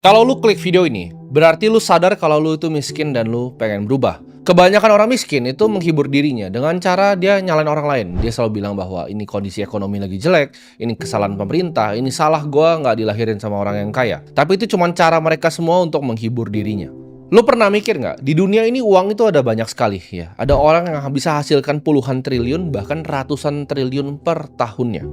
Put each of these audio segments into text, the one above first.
Kalau lu klik video ini, berarti lu sadar kalau lu itu miskin dan lu pengen berubah. Kebanyakan orang miskin itu menghibur dirinya dengan cara dia nyalain orang lain. Dia selalu bilang bahwa ini kondisi ekonomi lagi jelek, ini kesalahan pemerintah, ini salah gua nggak dilahirin sama orang yang kaya. Tapi itu cuma cara mereka semua untuk menghibur dirinya. Lu pernah mikir nggak, di dunia ini uang itu ada banyak sekali ya. Ada orang yang bisa hasilkan puluhan triliun, bahkan ratusan triliun per tahunnya.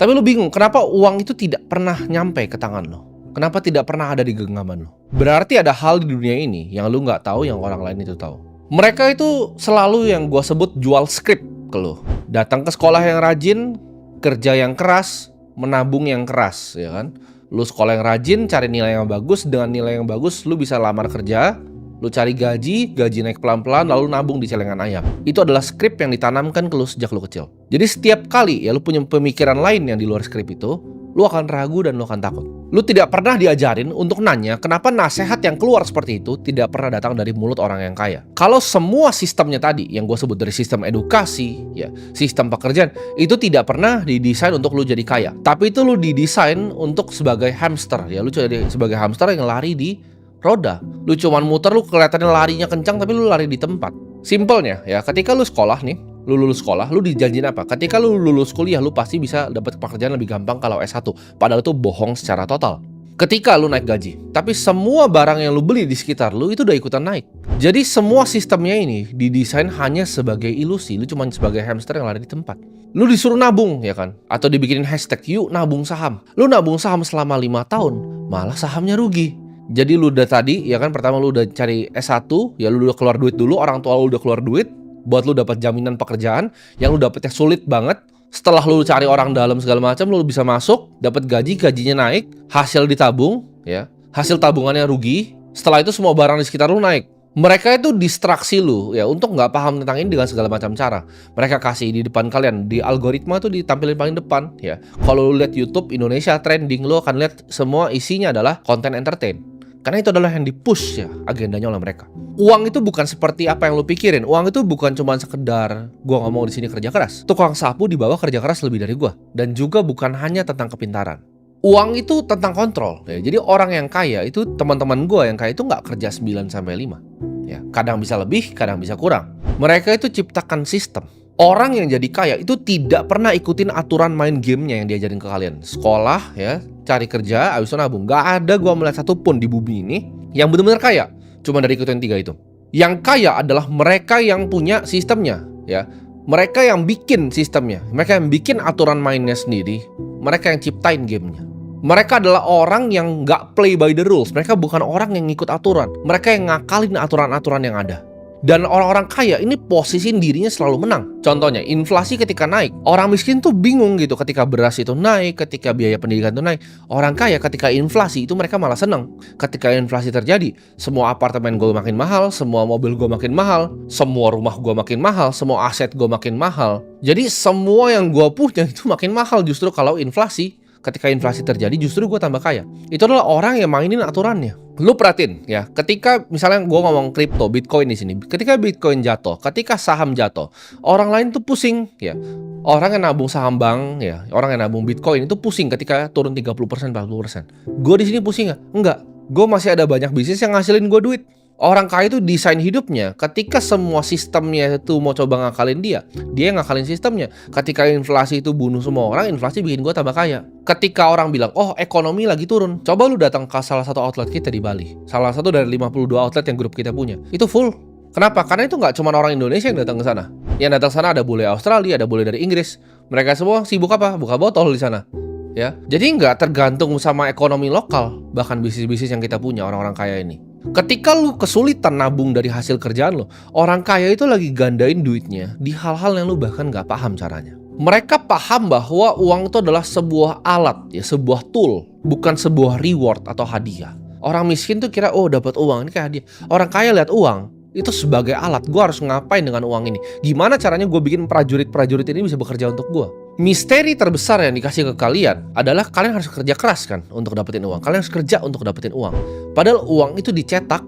Tapi lu bingung, kenapa uang itu tidak pernah nyampe ke tangan lo? Kenapa tidak pernah ada di genggaman lo? Berarti ada hal di dunia ini yang lu nggak tahu, yang orang lain itu tahu. Mereka itu selalu yang gua sebut jual skrip ke lu. Datang ke sekolah yang rajin, kerja yang keras, menabung yang keras, ya kan? Lu sekolah yang rajin, cari nilai yang bagus, dengan nilai yang bagus lu bisa lamar kerja, lu cari gaji naik pelan-pelan, lalu nabung di celengan ayam. Itu adalah skrip yang ditanamkan ke lu sejak lu kecil. Jadi setiap kali ya lu punya pemikiran lain yang di luar skrip itu, lu akan ragu dan lu akan takut. Lu tidak pernah diajarin untuk nanya kenapa nasihat yang keluar seperti itu tidak pernah datang dari mulut orang yang kaya. Kalau semua sistemnya tadi yang gue sebut dari sistem edukasi, ya, sistem pekerjaan, itu tidak pernah didesain untuk lu jadi kaya. Tapi itu lu didesain untuk sebagai hamster, ya, lu jadi sebagai hamster yang lari di roda. Lu cuman muter, lu kelihatannya larinya kencang tapi lu lari di tempat. Simpelnya ya, ketika lu sekolah nih, lu lulus sekolah, lu dijanjin apa? Ketika lu lulus kuliah, lu pasti bisa dapat pekerjaan lebih gampang kalau S1. Padahal itu bohong secara total. Ketika lu naik gaji, tapi semua barang yang lu beli di sekitar lu itu udah ikutan naik. Jadi semua sistemnya ini didesain hanya sebagai ilusi. Lu cuma sebagai hamster yang lari di tempat. Lu disuruh nabung, ya kan? Atau dibikinin hashtag, yuk nabung saham. Lu nabung saham selama 5 tahun, malah sahamnya rugi. Jadi lu udah tadi, ya kan, pertama lu udah cari S1, ya lu udah keluar duit dulu, orang tua lu udah keluar duit buat lu dapat jaminan pekerjaan yang lu dapetnya sulit banget. Setelah lu cari orang dalam segala macam, lu bisa masuk, dapat gajinya naik, hasil ditabung, ya, hasil tabungannya rugi. Setelah itu semua barang di sekitar lu naik. Mereka itu distraksi lu ya untuk nggak paham tentang ini dengan segala macam cara. Mereka kasih di depan kalian, di algoritma tuh ditampilin paling depan ya. Kalau lu lihat YouTube Indonesia trending, lu akan lihat semua isinya adalah konten entertain. Karena itu adalah yang di-push ya agendanya oleh mereka. Uang itu bukan seperti apa yang lu pikirin. Uang itu bukan cuma sekedar gua ngomong di sini kerja keras. Tukang sapu di bawah kerja keras lebih dari gua. Dan juga bukan hanya tentang kepintaran. Uang itu tentang kontrol ya. Jadi orang yang kaya itu, teman-teman gua yang kaya itu nggak kerja 9 sampai 5. Ya, kadang bisa lebih, kadang bisa kurang. Mereka itu ciptakan sistem. Orang yang jadi kaya itu tidak pernah ikutin aturan main gamenya yang diajarin ke kalian. Sekolah ya, cari kerja, abis itu nabung. Gak ada gua melihat satupun di bumi ini yang benar-benar kaya. Cuma dari ikutin 3 itu. Yang kaya adalah mereka yang punya sistemnya ya. Mereka yang bikin sistemnya. Mereka yang bikin aturan mainnya sendiri. Mereka yang ciptain gamenya. Mereka adalah orang yang gak play by the rules. Mereka bukan orang yang ngikut aturan. Mereka yang ngakalin aturan-aturan yang ada. Dan orang-orang kaya ini posisiin dirinya selalu menang. Contohnya, inflasi ketika naik, orang miskin tuh bingung gitu ketika beras itu naik, ketika biaya pendidikan itu naik. Orang kaya ketika inflasi itu mereka malah senang. Ketika inflasi terjadi, semua apartemen gue makin mahal, semua mobil gue makin mahal, semua rumah gue makin mahal, semua aset gue makin mahal. Jadi semua yang gue punya itu makin mahal justru kalau inflasi. Ketika inflasi terjadi justru gue tambah kaya. Itu adalah orang yang mainin aturannya. Lu perhatiin ya, ketika misalnya gue ngomong kripto, Bitcoin di sini, ketika Bitcoin jatuh, ketika saham jatuh, orang lain tuh pusing ya. Orang yang nabung saham bank ya, orang yang nabung Bitcoin itu pusing ketika turun 30%, 40%. Gue di sini pusing nggak? Enggak. Gue masih ada banyak bisnis yang ngasilin gue duit. Orang kaya itu desain hidupnya. Ketika semua sistemnya itu mau coba ngakalin dia yang ngakalin sistemnya. Ketika inflasi itu bunuh semua orang, inflasi bikin gue tambah kaya. Ketika orang bilang, oh ekonomi lagi turun, coba lu datang ke salah satu outlet kita di Bali. Salah satu dari 52 outlet yang grup kita punya. Itu full. Kenapa? Karena itu nggak cuma orang Indonesia yang datang ke sana. Yang datang ke sana ada bule Australia, ada bule dari Inggris. Mereka semua sibuk apa? Buka botol di sana. Ya, jadi nggak tergantung sama ekonomi lokal, bahkan bisnis-bisnis yang kita punya orang-orang kaya ini. Ketika lu kesulitan nabung dari hasil kerjaan lo, orang kaya itu lagi gandain duitnya di hal-hal yang lu bahkan nggak paham caranya. Mereka paham bahwa uang itu adalah sebuah alat, ya, sebuah tool, bukan sebuah reward atau hadiah. Orang miskin tuh kira, oh dapat uang ini kayak hadiah. Orang kaya lihat uang itu sebagai alat. Gue harus ngapain dengan uang ini? Gimana caranya gue bikin prajurit-prajurit ini bisa bekerja untuk gue? Misteri terbesar yang dikasih ke kalian adalah kalian harus kerja keras kan untuk dapetin uang. Kalian harus kerja untuk dapetin uang. Padahal uang itu dicetak,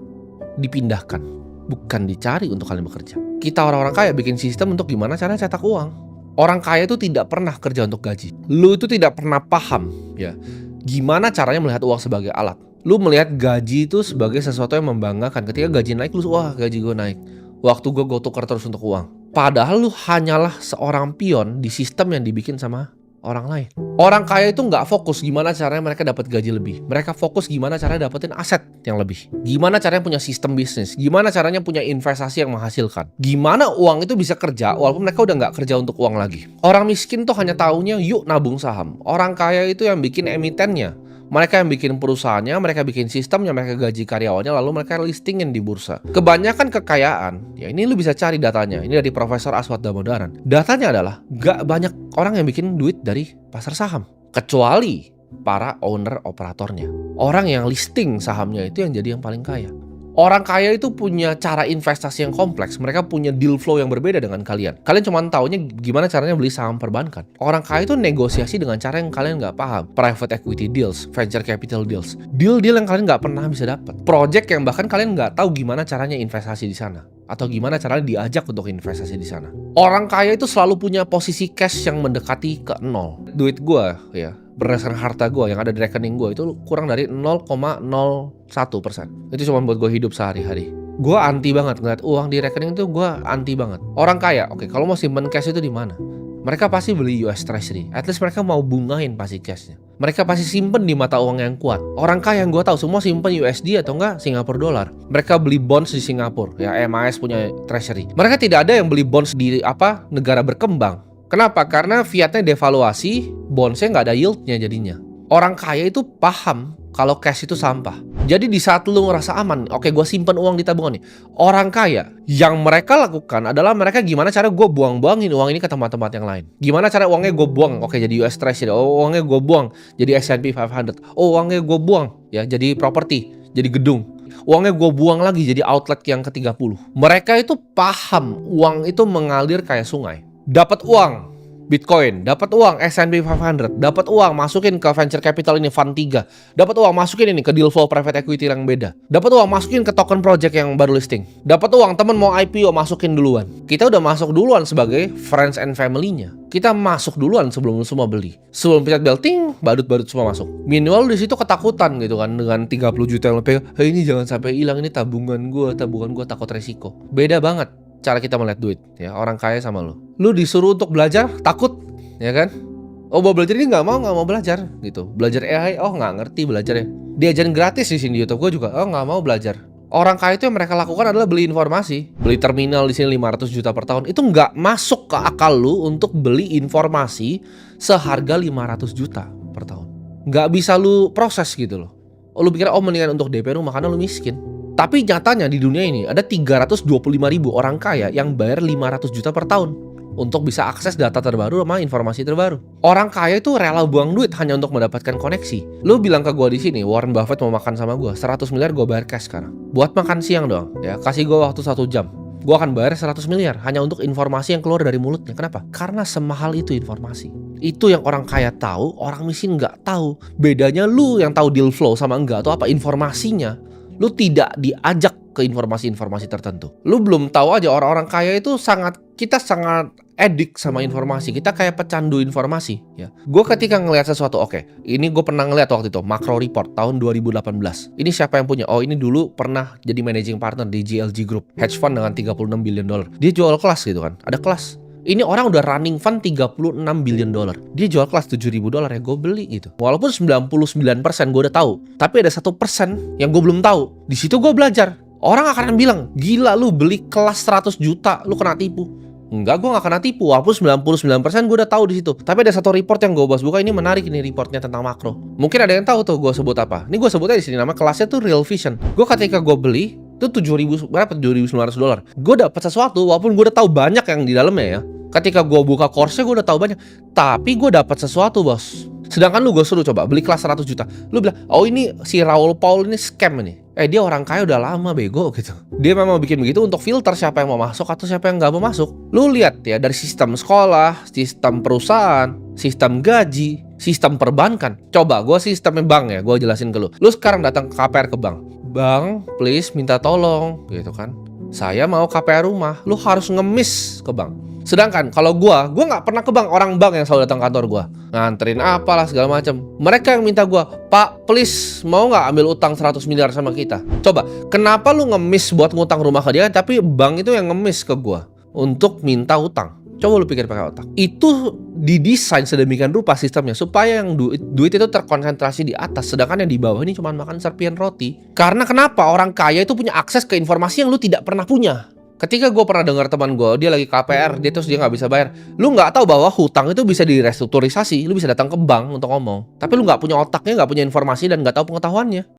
dipindahkan, bukan dicari untuk kalian bekerja. Kita orang-orang kaya bikin sistem untuk gimana caranya cetak uang. Orang kaya itu tidak pernah kerja untuk gaji. Lu itu tidak pernah paham ya gimana caranya melihat uang sebagai alat. Lu melihat gaji itu sebagai sesuatu yang membanggakan. Ketika gaji naik, lu wah gaji gue naik. Waktu gue tukar terus untuk uang. Padahal lu hanyalah seorang pion di sistem yang dibikin sama orang lain. Orang kaya itu nggak fokus gimana caranya mereka dapat gaji lebih. Mereka fokus gimana caranya dapetin aset yang lebih. Gimana caranya punya sistem bisnis. Gimana caranya punya investasi yang menghasilkan. Gimana uang itu bisa kerja walaupun mereka udah nggak kerja untuk uang lagi. Orang miskin tuh hanya taunya yuk nabung saham. Orang kaya itu yang bikin emitennya. Mereka yang bikin perusahaannya, mereka bikin sistemnya, mereka gaji karyawannya, lalu mereka listingin di bursa. Kebanyakan kekayaan, ya ini lu bisa cari datanya. Ini dari Profesor Aswad Damodaran. Datanya adalah gak banyak orang yang bikin duit dari pasar saham. Kecuali para owner operatornya. Orang yang listing sahamnya itu yang jadi yang paling kaya. Orang kaya itu punya cara investasi yang kompleks. Mereka punya deal flow yang berbeda dengan kalian. Kalian cuma taunya gimana caranya beli saham perbankan. Orang kaya itu negosiasi dengan cara yang kalian nggak paham. Private equity deals, venture capital deals. Deal-deal yang kalian nggak pernah bisa dapat. Project yang bahkan kalian nggak tahu gimana caranya investasi di sana. Atau gimana caranya diajak untuk investasi di sana. Orang kaya itu selalu punya posisi cash yang mendekati ke nol. Duit gue ya, berdasarkan harta gue yang ada di rekening gue itu kurang dari 0,01%. Itu cuma buat gue hidup sehari-hari. Gue anti banget ngeliat uang di rekening itu, gue anti banget. Orang kaya, oke, kalau mau simpen cash itu di mana? Mereka pasti beli US Treasury. At least mereka mau bungain pasti cashnya. Mereka pasti simpen di mata uang yang kuat. Orang kaya yang gue tahu semua simpen USD atau enggak Singapura dolar. Mereka beli bonds di Singapura. Ya MAS punya Treasury. Mereka tidak ada yang beli bonds di negara berkembang. Kenapa? Karena fiatnya devaluasi, bondsnya nggak ada yieldnya jadinya. Orang kaya itu paham kalau cash itu sampah. Jadi di saat lu ngerasa aman, oke gue simpen uang di tabungan nih. Orang kaya, yang mereka lakukan adalah mereka gimana cara gue buang-buangin uang ini ke tempat-tempat yang lain. Gimana cara uangnya gue buang, oke jadi US Treasury, oh uangnya gue buang jadi S&P 500, oh uangnya gue buang ya jadi properti, jadi gedung. Uangnya gue buang lagi jadi outlet yang ke-30. Mereka itu paham uang itu mengalir kayak sungai. Dapat uang Bitcoin, dapat uang S&P 500, dapat uang masukin ke venture capital ini fund 3, dapat uang masukin ini ke deal flow private equity yang beda, dapat uang masukin ke token project yang baru listing, dapat uang temen mau IPO masukin duluan. Kita udah masuk duluan sebagai friends and family-nya. Kita masuk duluan sebelum semua beli. Sebelum pencet bel ting, badut-badut semua masuk. Minimal di situ ketakutan gitu kan dengan 30 juta yang lo pegang. Hey, ini jangan sampai hilang, ini tabungan gue takut resiko. Beda banget cara kita melihat duit ya, orang kaya sama lu disuruh untuk belajar takut ya kan, oh mau belajar ini nggak mau belajar gitu, belajar AI oh nggak ngerti belajarnya, diajarin gratis di sini di YouTube gue juga oh nggak mau belajar. Orang kaya itu yang mereka lakukan adalah beli informasi, beli terminal di sini 500 juta per tahun, itu nggak masuk ke akal lu untuk beli informasi seharga 500 juta per tahun, nggak bisa lu proses gitu loh. Oh lu pikir mendingan untuk DP rumah karena lu miskin. Tapi nyatanya di dunia ini ada 325.000 orang kaya yang bayar 500 juta per tahun untuk bisa akses data terbaru sama informasi terbaru. Orang kaya itu rela buang duit hanya untuk mendapatkan koneksi. Lu bilang ke gue di sini, Warren Buffett mau makan sama gue, 100 miliar gue bayar cash sekarang. Buat makan siang doang, ya kasih gue waktu 1 jam. Gue akan bayar 100 miliar hanya untuk informasi yang keluar dari mulutnya. Kenapa? Karena semahal itu informasi. Itu yang orang kaya tahu, orang miskin nggak tahu. Bedanya lu yang tahu deal flow sama enggak atau apa informasinya. Lu tidak diajak ke informasi-informasi tertentu. Lu belum tahu aja orang-orang kaya itu kita sangat edik sama informasi. Kita kayak pecandu informasi ya. Gue ketika ngelihat sesuatu, oke, ini gue pernah ngelihat waktu itu Macro Report tahun 2018. Ini siapa yang punya? Oh, ini dulu pernah jadi managing partner di GLG Group, hedge fund dengan 36 billion dollar. Dia jual kelas gitu kan. Ada kelas. Ini orang udah running fund 36 billion dollar. Dia jual kelas 7.000 dolar ya, gue beli gitu. Walaupun 99% gue udah tahu, tapi ada 1% yang gue belum tahu. Di situ gue belajar. Orang akan bilang, gila lu beli kelas 100 juta, lu kena tipu. Enggak, gue gak kena tipu. Walaupun 99% gue udah tahu di situ. Tapi ada satu report yang gue bahas buka, ini menarik ini reportnya tentang makro. Mungkin ada yang tahu tuh gue sebut apa. Ini gue sebutnya di sini nama kelasnya tuh Real Vision. Gue ketika gue beli itu 7.900 dolar. Gue dapat sesuatu walaupun gue udah tahu banyak yang di dalamnya ya. Ketika gue buka course-nya gue udah tahu banyak, tapi gue dapat sesuatu bos. Sedangkan lu gue suruh coba beli kelas 100 juta. Lu bilang, oh ini si Raul Paul ini scam ini. Dia orang kaya udah lama bego gitu. Dia memang bikin begitu untuk filter siapa yang mau masuk atau siapa yang gak mau masuk. Lu lihat ya dari sistem sekolah, sistem perusahaan, sistem gaji, sistem perbankan. Coba gue sistemnya bank ya, gue jelasin ke lu. Lu sekarang datang ke KPR ke bank. Bang, please minta tolong gitu kan. Saya mau KPR rumah. Lu harus ngemis ke bank. Sedangkan kalau gua nggak pernah ke bank, orang bank yang selalu datang kantor gua, nganterin apalah segala macam. Mereka yang minta gua, "Pak, please mau nggak ambil utang 100 miliar sama kita?" Coba, kenapa lu ngemis buat ngutang rumah ke dia, tapi bank itu yang ngemis ke gua untuk minta utang? Coba lu pikir pakai otak. Itu didesain sedemikian rupa sistemnya supaya yang duit itu terkonsentrasi di atas, sedangkan yang di bawah ini cuma makan serpian roti. Karena kenapa? Orang kaya itu punya akses ke informasi yang lu tidak pernah punya. Ketika gue pernah dengar teman gue, dia lagi KPR, dia nggak bisa bayar. Lu nggak tahu bahwa hutang itu bisa direstrukturisasi, lu bisa datang ke bank untuk ngomong. Tapi lu nggak punya otaknya, nggak punya informasi dan nggak tahu pengetahuannya.